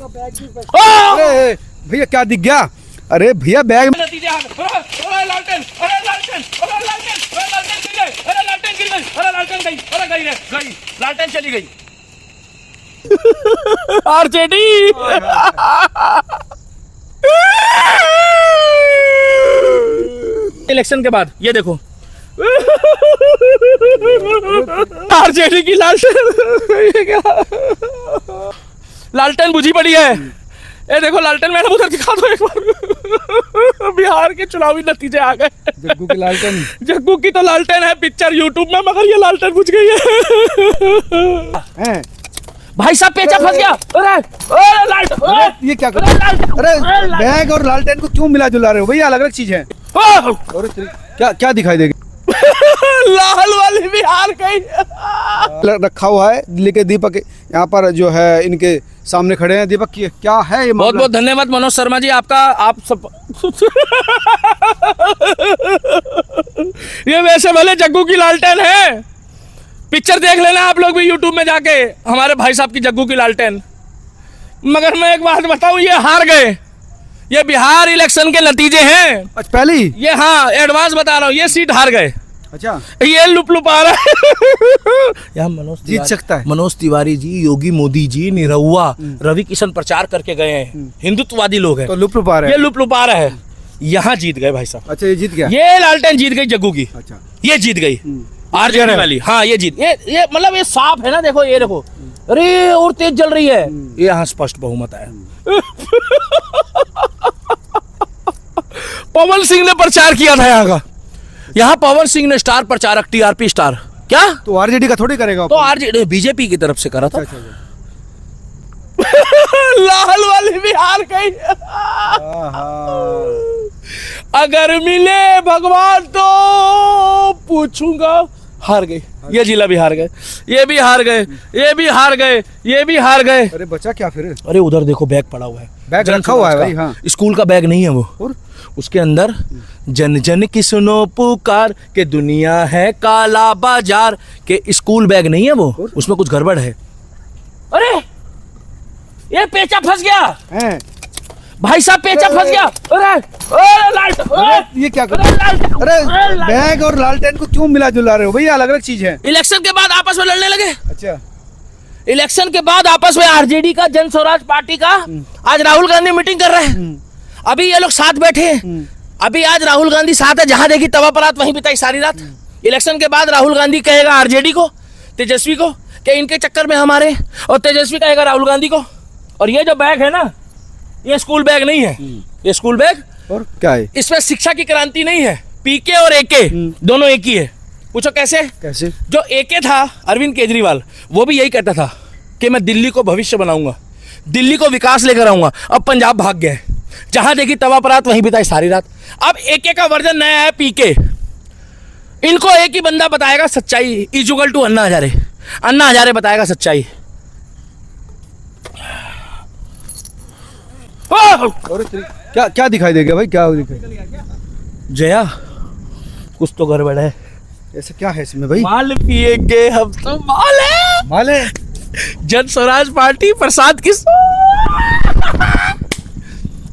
अरे भैया क्या दिख गया? अरे भैया बैग में नतीजे आ गए। अरे लालटेन, अरे लालटेन, अरे लालटेन, अरे लालटेन गिर गई, अरे लालटेन गिर गई, अरे लालटेन गई, अरे गई रे, गई, लालटेन चली गई। आरजेडी इलेक्शन के बाद ये देखो आरजेडी की लालटेन, ये क्या लालटेन बुझी पड़ी है। ये देखो लालटेन, मैडम उधर दिखा दो एक बार। बिहार के चुनावी नतीजे आ गए। जग्गू की लालटेन, जग्गू की तो लालटेन है पिक्चर यूट्यूब में, मगर ये लालटेन बुझ गई है। भाई साहब पेचा फंस गया। अरे लालटेन, ये क्या कर रहे हो? अरे बैग और लालटेन को क्यों मिला जुला रहे हो भैया? अलग अलग चीज है। और क्या क्या दिखाई देगी? लाल वाली बिहार गई। रखा हुआ है दिल्ली के दीपक यहाँ पर जो है इनके सामने खड़े हैं। दीपक की क्या है ये? बहुत बहुत धन्यवाद मनोज शर्मा जी आपका। आप सब ये वैसे भले जग्गू की लालटेन है, पिक्चर देख लेना आप लोग भी यूट्यूब में जाके, हमारे भाई साहब की जग्गू की लालटेन। मगर मैं एक बात बताऊं, ये हार गए। ये बिहार इलेक्शन के नतीजे हैं। अच्छा पहले ही ये, हाँ एडवांस बता रहा हूँ, ये सीट हार गए। अच्छा ये लुप आ रहा है। यहाँ मनोज जीत सकता है। मनोज तिवारी जी, योगी मोदी जी, निरहुआ, रवि किशन प्रचार करके गए हैं। हिंदुत्ववादी लोग हैं, तो लुप आ रहे ये हैं। लुप आ रहा है। यहाँ जीत गए भाई साहब। अच्छा ये जीत गया। ये लालटेन जीत गई जग्गू की। अच्छा ये जीत गई आरजेडी वाली। हाँ ये जीत, ये मतलब ये साफ है ना, देखो ये देखो, अरे और तेज जल रही है। ये यहाँ स्पष्ट बहुमत है। पवन सिंह ने प्रचार किया था यहाँ का। यहाँ पवन सिंह ने स्टार प्रचारक, टीआरपी स्टार। क्या तो आरजेडी का थोड़ी करेगा? तो आरजेडी बीजेपी की तरफ से करा था। अच्छा, अच्छा। लाल वाली बिहार गई। अगर मिले भगवान तो पूछूंगा। हार गई, ये जिला भी हार गए, ये भी हार गए, ये भी हार गए, ये भी हार गए। अरे बचा क्या फिर? अरे उधर देखो बैग पड़ा हुआ है, बैग रखा हुआ है भाई। हाँ स्कूल का बैग नहीं है वो, और उसके अंदर जन जन की सुनो पुकार के दुनिया है काला बाजार के स्कूल बैग नहीं है वो, उसमें कुछ गड़बड़ है। अरे ये पेचा फंस गया हैं? भाई साहब, पेचा फंस गया। अरे लालटेन, ये क्या कर रहे हो? अरे बैग और लालटेन को क्यों मिला जुला रहे हो भैया? अलग अलग चीज है। इलेक्शन के बाद आपस में लड़ने लगे। अच्छा इलेक्शन के बाद आपस में आरजेडी का, जन स्वराज पार्टी का, आज राहुल गांधी मीटिंग कर रहे हैं। अभी ये लोग साथ बैठे हैं। अभी आज राहुल गांधी साथ है, जहां देखी तवा पर रात वहीं बिताई सारी रात। इलेक्शन के बाद राहुल गांधी कहेगा आरजेडी को, तेजस्वी को, कि इनके चक्कर में हमारे, और तेजस्वी कहेगा राहुल गांधी को। और ये जो बैग है ना, ये स्कूल बैग नहीं है, ये स्कूल बैग। और क्या है इसमें शिक्षा की क्रांति नहीं है। पीके और एके दोनों एक ही है। पूछो कैसे? कैसे? जो एके था अरविंद केजरीवाल, वो भी यही कहता था कि मैं दिल्ली को भविष्य बनाऊंगा, दिल्ली को विकास लेकर आऊंगा। अब पंजाब भाग गया है, जहां देखी तवा पर रात वहीं बिताई सारी रात। अब एके का वर्जन नया है, पीके। इनको एक ही बंदा बताएगा सच्चाई, इजुगल टू अन्ना हजारे। अन्ना हजारे बताएगा सच्चाई। और क्या क्या दिखाई देगा भाई? क्या दिखाई? जया कुछ तो गड़बड़ है। ऐसा क्या है इसमें भाई? माल पिएंगे हम तो, माल है, माल है। जन स्वराज पार्टी प्रसाद किस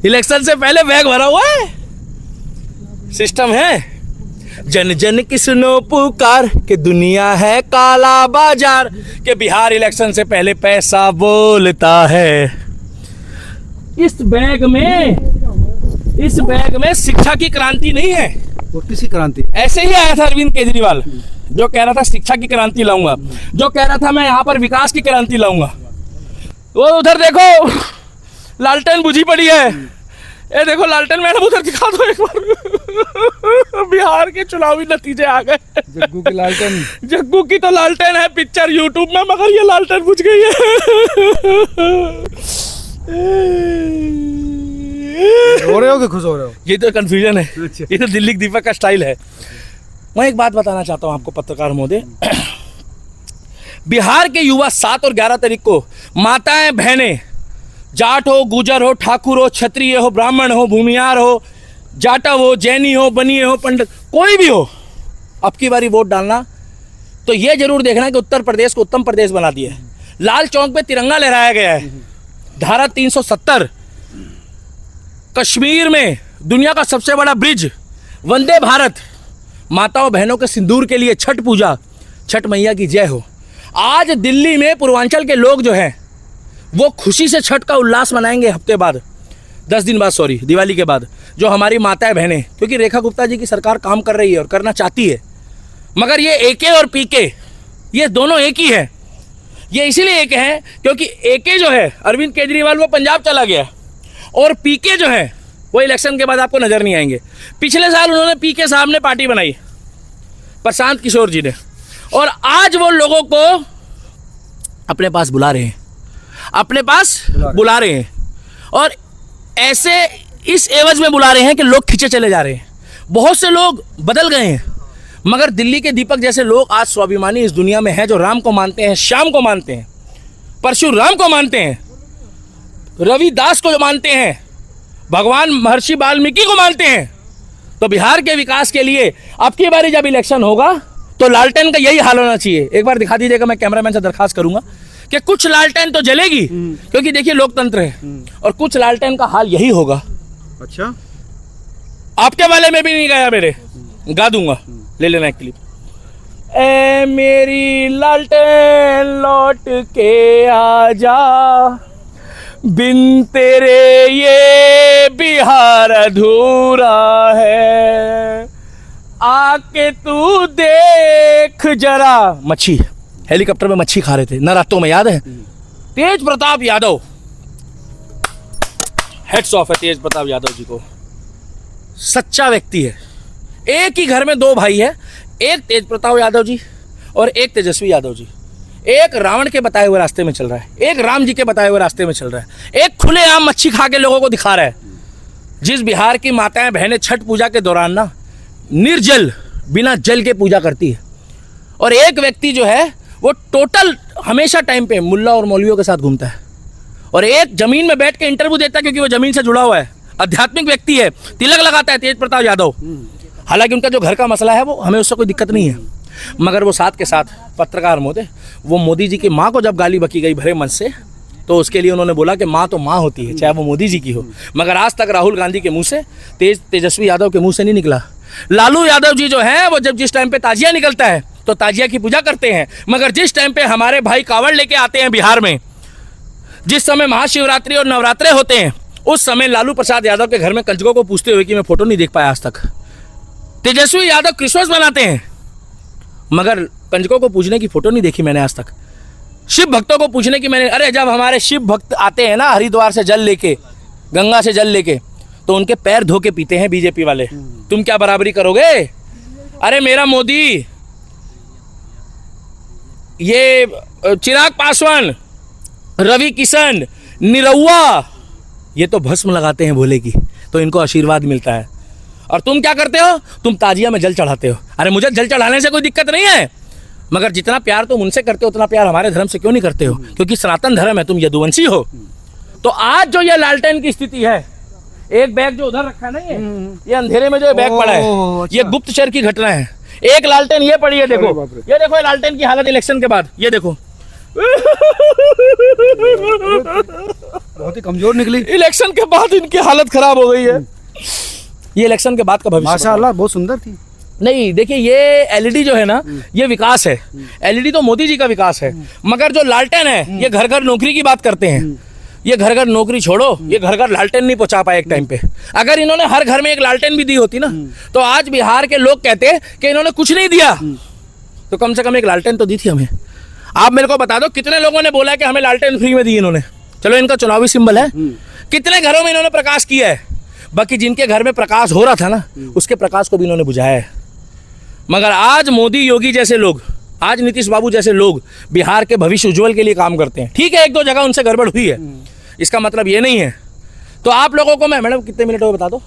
इलेक्शन से पहले बैग भरा हुआ है, सिस्टम है। जन जन की सुनो पुकार के दुनिया है काला बाजार के बिहार इलेक्शन से पहले पैसा बोलता है। इस बैग में शिक्षा की क्रांति नहीं है। वो किसी क्रांति? ऐसे ही आया था अरविंद केजरीवाल, जो कह रहा था शिक्षा की क्रांति लाऊंगा, जो कह रहा था मैं यहाँ पर विकास की क्रांति लाऊंगा। वो उधर देखो लालटेन बुझी पड़ी है। ये देखो लालटेन, मैडम उधर दिखा दो एक बार। बिहार के चुनावी नतीजे आ गए। जग्गू की लालटेन, जग्गू की तो लालटेन है पिक्चर यूट्यूब में, मगर ये लालटेन बुझ गई है। रो रहे हो कि खुश हो रहे हो? ये तो कंफ्यूजन है। अच्छा। ये तो दिल्ली दीपक का स्टाइल है। मैं एक बात बताना चाहता हूं आपको पत्रकार महोदय। बिहार के युवा 7 और 11 तारीख को माताएं बहनें, जाट हो, गुजर हो, ठाकुर हो, क्षत्रिय हो, ब्राह्मण हो, भूमियार हो, जाटव हो, जैनी हो, बनिए हो, पंडित, कोई भी हो, अब की बारी वोट डालना तो ये जरूर देखना कि उत्तर प्रदेश को उत्तम प्रदेश बना दिया है। लाल चौक पे तिरंगा लहराया गया है। धारा 370, कश्मीर में दुनिया का सबसे बड़ा ब्रिज, वंदे भारत, माताओं बहनों के सिंदूर के लिए छठ पूजा, छठ मैया की जय हो। आज दिल्ली में पूर्वांचल के लोग जो हैं वो खुशी से छठ का उल्लास मनाएंगे हफ्ते बाद, 10 दिन बाद, सॉरी, दिवाली के बाद, जो हमारी माताएं बहनें, क्योंकि रेखा गुप्ता जी की सरकार काम कर रही है और करना चाहती है, मगर ये एके और पीके ये दोनों एक ही है। ये इसीलिए एक है क्योंकि एके जो है अरविंद केजरीवाल वो पंजाब चला गया और पीके जो है वो इलेक्शन के बाद आपको नजर नहीं आएंगे। पिछले साल उन्होंने पीके साहब ने पार्टी बनाई, प्रशांत किशोर जी ने, और आज वो लोगों को अपने पास बुला रहे हैं, अपने पास बुला रहे हैं, और ऐसे इस एवज में बुला रहे हैं कि लोग खींचे चले जा रहे हैं। बहुत से लोग बदल गए हैं, मगर दिल्ली के दीपक जैसे लोग आज स्वाभिमानी इस दुनिया में हैं, जो राम को मानते हैं, श्याम को मानते हैं, परशुराम को मानते हैं, रविदास को मानते हैं, भगवान महर्षि वाल्मीकि को मानते हैं। तो बिहार के विकास के लिए अब की बारी जब इलेक्शन होगा तो लालटेन का यही हाल होना चाहिए। एक बार दिखा दीजिएगा, मैं कैमरामैन से दरखास्त करूंगा कि कुछ लालटेन तो जलेगी, क्योंकि देखिए लोकतंत्र है, और कुछ लालटेन का हाल यही होगा। अच्छा, आपके वाले में भी नहीं गया मेरे, गा दूंगा, ले लेना एक क्लिप। ए मेरी लालटेन लौट के आजा, बिन तेरे ये बिहार अधूरा है, आके तू देख जरा। मच्छी, हेलीकॉप्टर में मच्छी खा रहे थे नरातों में, याद है? तेज प्रताप यादव, हेड्स ऑफ है तेज प्रताप यादव जी को, सच्चा व्यक्ति है। एक ही घर में 2 भाई है, एक तेज प्रताप यादव जी और एक तेजस्वी यादव जी। एक रावण के बताए हुए रास्ते में चल रहा है, एक राम जी के बताए हुए रास्ते में चल रहा है, एक खुलेआम मच्छी खा के लोगों को दिखा रहा है। जिस बिहार की माताएं बहनें छठ पूजा के दौरान ना निर्जल, बिना जल के पूजा करती है, और एक व्यक्ति जो है वो टोटल हमेशा टाइम पे मुल्ला और मौलवियों के साथ घूमता है, और एक जमीन में बैठ के इंटरव्यू देता है, क्योंकि वो जमीन से जुड़ा हुआ है, आध्यात्मिक व्यक्ति है, तिलक लगाता है तेज प्रताप यादव। हालांकि उनका जो घर का मसला है वो हमें उससे कोई दिक्कत नहीं है, मगर वो साथ के साथ पत्रकार महोदय, वो मोदी जी की माँ को जब गाली बकी गई भरे मन से, तो उसके लिए उन्होंने बोला कि माँ तो माँ होती है, चाहे वो मोदी जी की हो। मगर आज तक राहुल गांधी के मुंह से, तेजस्वी यादव के मुंह से नहीं निकला। लालू यादव जी जो है वो जब जिस टाइम पे ताजिया निकलता है तो ताजिया की पूजा करते हैं, मगर जिस टाइम पे हमारे भाई कावड़ लेके आते हैं बिहार में, जिस समय महाशिवरात्रि और नवरात्रे होते हैं, उस समय लालू प्रसाद यादव के घर में कंजकों को पूछते हुए कि मैं फोटो नहीं देख पाया आज तक। तेजस्वी यादव क्रिसमस मनाते हैं, मगर कंजकों को पूजने की फोटो नहीं देखी मैंने आज तक। शिव भक्तों को पूछने की मैंने, अरे जब हमारे शिव भक्त आते हैं ना हरिद्वार से जल लेके, गंगा से जल लेके, तो उनके पैर धो के पीते हैं बीजेपी वाले। तुम क्या बराबरी करोगे? अरे मेरा मोदी, ये चिराग पासवान, रवि किशन, निरहुआ, ये तो भस्म लगाते हैं भोले की, तो इनको आशीर्वाद मिलता है। और तुम क्या करते हो? तुम ताजिया में जल चढ़ाते हो। अरे मुझे जल चढ़ाने से कोई दिक्कत नहीं है, मगर जितना प्यार तुम उनसे करते हो उतना प्यार हमारे धर्म से क्यों नहीं करते हो? क्योंकि सनातन धर्म है, तुम यदुवंशी हो। तो आज जो ये लालटेन की स्थिति है, एक बैग जो उधर रखा नहीं है, ये अंधेरे में जो बैग पड़ा है, ये गुप्तचर की घटना है। एक लालटेन ये पड़ी है, देखो ये देखो, ये लालटेन की हालत इलेक्शन के बाद, ये देखो बहुत ही कमजोर निकली। इलेक्शन के बाद इनकी हालत खराब हो गई है। ये इलेक्शन के बाद का भविष्य माशाअल्लाह बहुत सुंदर थी। नहीं, देखिए ये एलईडी जो है ना, ये विकास है। एलईडी तो मोदी जी का विकास है, मगर जो लालटेन है ये घर घर नौकरी की बात करते हैं। ये घर घर नौकरी छोड़ो, ये घर घर लालटेन नहीं पहुंचा पाए एक टाइम पे। अगर इन्होंने हर घर में एक लालटेन भी दी होती ना, तो आज बिहार के लोग कहते कि इन्होंने कुछ नहीं दिया, तो कम से कम एक लालटेन तो दी थी हमें। आप मेरे को बता दो कितने लोगों ने बोला कि हमें लालटेन फ्री में दी इन्होंने? चलो इनका चुनावी सिंबल है, कितने घरों में इन्होंने प्रकाश किया है? बाकी जिनके घर में प्रकाश हो रहा था ना, उसके प्रकाश को भी इन्होंने बुझाया है। मगर आज मोदी योगी जैसे लोग, आज नीतीश बाबू जैसे लोग बिहार के भविष्य उज्जवल के लिए काम करते हैं। ठीक है, एक दो जगह उनसे गड़बड़ हुई है, इसका मतलब ये नहीं है। तो आप लोगों को मैं, मैडम कितने मिनट हो बता दो?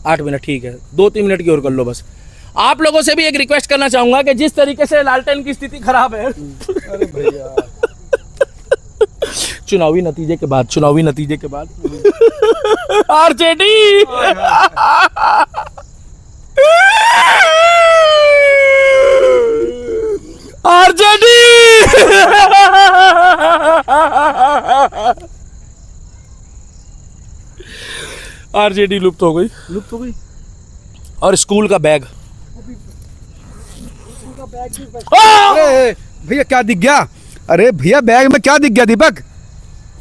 8 मिनट, ठीक है, 2-3 मिनट की और कर लो बस। आप लोगों से भी एक रिक्वेस्ट करना चाहूंगा कि जिस तरीके से लालटेन की स्थिति खराब है, अरे भैया चुनावी नतीजे के बाद आरजेडी आरजेडी आरजेडी लुप्त हो गई। लुप्त हो गई। और स्कूल का बैग, अरे भैया क्या दिख गया? अरे भैया बैग में क्या दिख गया दीपक?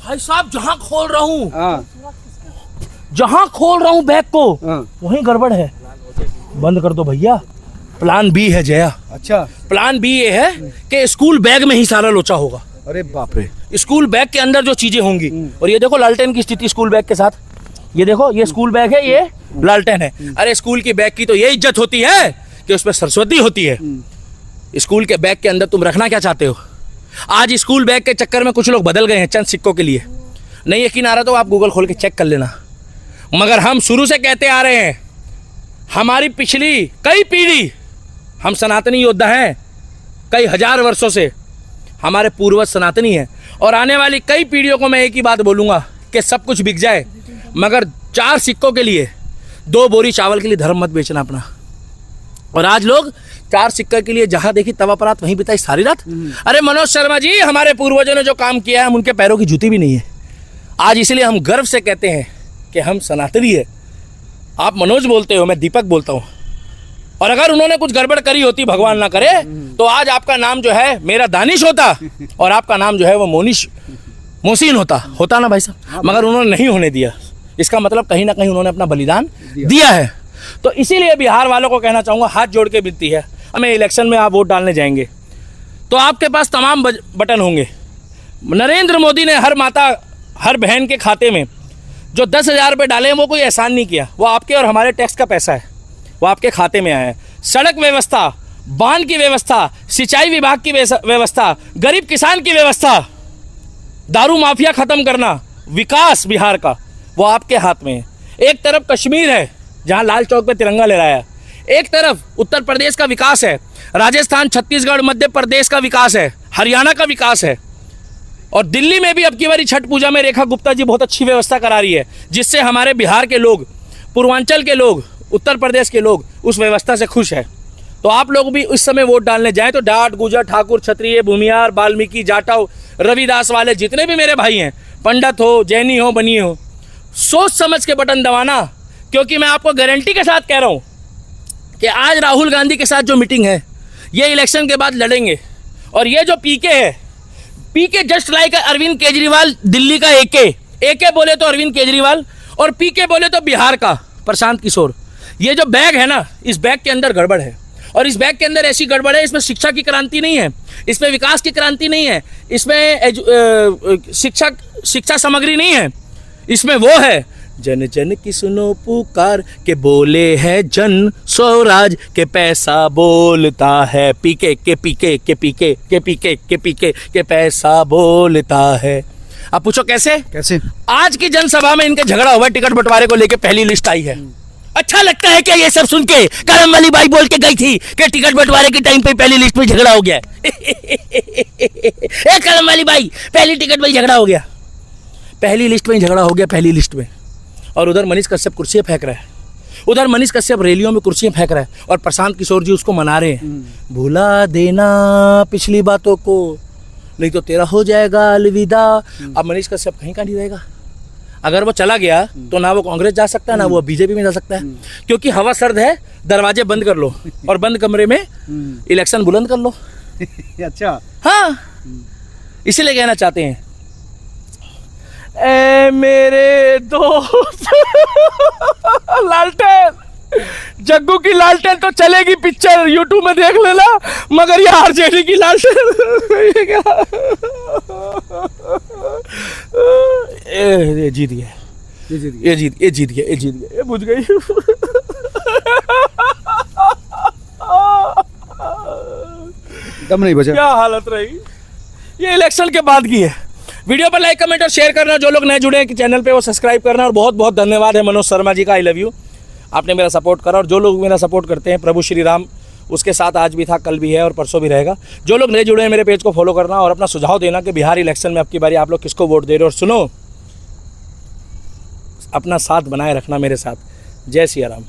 भाई साहब जहां खोल रहा हूँ, हाँ जहां खोल रहा हूँ बैग को, हाँ। वहीं गड़बड़ है। बंद कर दो भैया। प्लान बी है जया। अच्छा। प्लान बी ये है कि स्कूल बैग में ही सारा लोचा होगा। अरे बाप रे। स्कूल बैग के अंदर जो चीजें होंगी। और ये देखो लालटेन की स्थिति स्कूल बैग के साथ। ये देखो, ये स्कूल बैग है, ये लालटेन है। अरे स्कूल की बैग की तो ये इज्जत होती है कि उसमें सरस्वती होती है। स्कूल के बैग के अंदर तुम रखना क्या चाहते हो? आज स्कूल बैग के चक्कर में कुछ लोग बदल गए हैं चंद सिक्कों के लिए। नहीं यकीन आ रहा तो आप गूगल खोल के चेक कर लेना। मगर हम शुरू से कहते आ रहे हैं, हमारी पिछली कई पीढ़ी, हम सनातनी योद्धा हैं, कई हजार वर्षों से हमारे पूर्वज सनातनी हैं। और आने वाली कई पीढ़ियों को मैं एक ही बात बोलूँगा कि सब कुछ बिक जाए, मगर 4 सिक्कों के लिए 2 बोरी चावल के लिए धर्म मत बेचना अपना। और आज लोग 4 सिक्के के लिए जहां देखी तवा परात वहीं बिताई सारी रात। अरे मनोज शर्मा जी, हमारे पूर्वजों ने जो काम किया है हम उनके पैरों की जूती भी नहीं है आज। इसलिए हम गर्व से कहते हैं कि हम सनातनी है। आप मनोज बोलते हो, मैं दीपक बोलता हूँ। और अगर उन्होंने कुछ गड़बड़ करी होती, भगवान ना करे, तो आज आपका नाम जो है मेरा दानिश होता और आपका नाम जो है वो मोहसिन होता ना भाई साहब। मगर उन्होंने नहीं होने दिया। इसका मतलब कहीं ना कहीं उन्होंने अपना बलिदान दिया है। तो इसीलिए बिहार वालों को कहना चाहूँगा, हाथ जोड़ के विनती है, हमें इलेक्शन में आप वोट डालने जाएंगे तो आपके पास तमाम बटन होंगे। नरेंद्र मोदी ने हर माता हर बहन के खाते में जो 10,000 रुपये डाले हैं वो कोई एहसान नहीं किया। वो आपके और हमारे टैक्स का पैसा है, वो आपके खाते में आया है। सड़क व्यवस्था, बांध की व्यवस्था, सिंचाई विभाग की व्यवस्था, गरीब किसान की व्यवस्था, दारू माफिया खत्म करना, विकास बिहार का, वो आपके हाथ में है। एक तरफ कश्मीर है जहां लाल चौक पे तिरंगा लहराया, एक तरफ उत्तर प्रदेश का विकास है, राजस्थान, छत्तीसगढ़, मध्य प्रदेश का विकास है, हरियाणा का विकास है। और दिल्ली में भी अब की बारी छठ पूजा में रेखा गुप्ता जी बहुत अच्छी व्यवस्था करा रही है, जिससे हमारे बिहार के लोग, पूर्वांचल के लोग, उत्तर प्रदेश के लोग उस व्यवस्था से खुश है। तो आप लोग भी इस समय वोट डालने जाएं तो डाट, गुजर, ठाकुर, क्षत्रिय, भूमियार, वाल्मीकि, जाटव, रविदास वाले जितने भी मेरे भाई हैं, पंडित हो, जैनी हो, बनिए हो, सोच समझ के बटन दबाना। क्योंकि मैं आपको गारंटी के साथ कह रहा हूं कि आज राहुल गांधी के साथ जो मीटिंग है, ये इलेक्शन के बाद लड़ेंगे। और ये जो पीके है, पीके जस्ट लाइक अरविंद केजरीवाल, दिल्ली का एके बोले तो अरविंद केजरीवाल, और पीके बोले तो बिहार का प्रशांत किशोर। ये जो बैग है ना, इस बैग के अंदर गड़बड़ है। और इस बैग के अंदर ऐसी गड़बड़ है, इसमें शिक्षा की क्रांति नहीं है, इसमें विकास की क्रांति नहीं है, इसमें शिक्षा सामग्री नहीं है। इसमें वो है, जन जन की सुनो पुकार के बोले है जन स्वराज के पैसा बोलता है, पीके के पीके के पीके के पीके के पीके के पैसा बोलता है। अब पूछो कैसे? आज की जनसभा में इनके झगड़ा हुआ, टिकट बंटवारे को लेके पहली लिस्ट आई है। अच्छा लगता है क्या ये सब सुन के? करम वाली बाई बोल के गई थी कि टिकट बंटवारे के टाइम पे पहली लिस्ट में झगड़ा हो गया। ए करम वाली बाई, पहली टिकट में झगड़ा हो गया, पहली लिस्ट में झगड़ा हो गया, पहली लिस्ट में। और उधर मनीष कश्यप कुर्सियां फेंक रहा है, उधर मनीष कश्यप रैलियों में कुर्सियां फेंक रहा है, और प्रशांत किशोर जी उसको मना रहे हैं, भुला देना पिछली बातों को, नहीं तो तेरा हो जाएगा अलविदा। अब मनीष कश्यप कहीं का नहीं रहेगा। अगर वो चला गया तो ना वो कांग्रेस जा सकता है, ना वो बीजेपी में जा सकता है, क्योंकि हवा सर्द है। दरवाजे बंद कर लो और बंद कमरे में इलेक्शन बुलंद कर लो। अच्छा, हाँ, इसीलिए कहना चाहते हैं, ए मेरे दोस्त लालटेन, जग्गू की लालटेन तो चलेगी, पिक्चर यूट्यूब में देख लेना, मगर ये आरजेडी की लालटेन ये जीत गया, ये जीत गया, ये बुझ गई। दम नहीं बचा। क्या हालत रही, ये इलेक्शन के बाद की है। वीडियो पर लाइक, कमेंट और शेयर करना। जो लोग नए जुड़े हैं कि चैनल पे वो सब्सक्राइब करना। और बहुत बहुत धन्यवाद है मनोज शर्मा जी का, आई लव यू, आपने मेरा सपोर्ट करा। और जो लोग मेरा सपोर्ट करते हैं, प्रभु श्री राम उसके साथ आज भी था, कल भी है और परसों भी रहेगा। जो लोग नए जुड़े हैं मेरे पेज को फॉलो करना और अपना सुझाव देना कि बिहार इलेक्शन में अब की बारी आप लोग किसको वोट दे रहे हो। और सुनो, अपना साथ बनाए रखना मेरे साथ। जय सिया राम।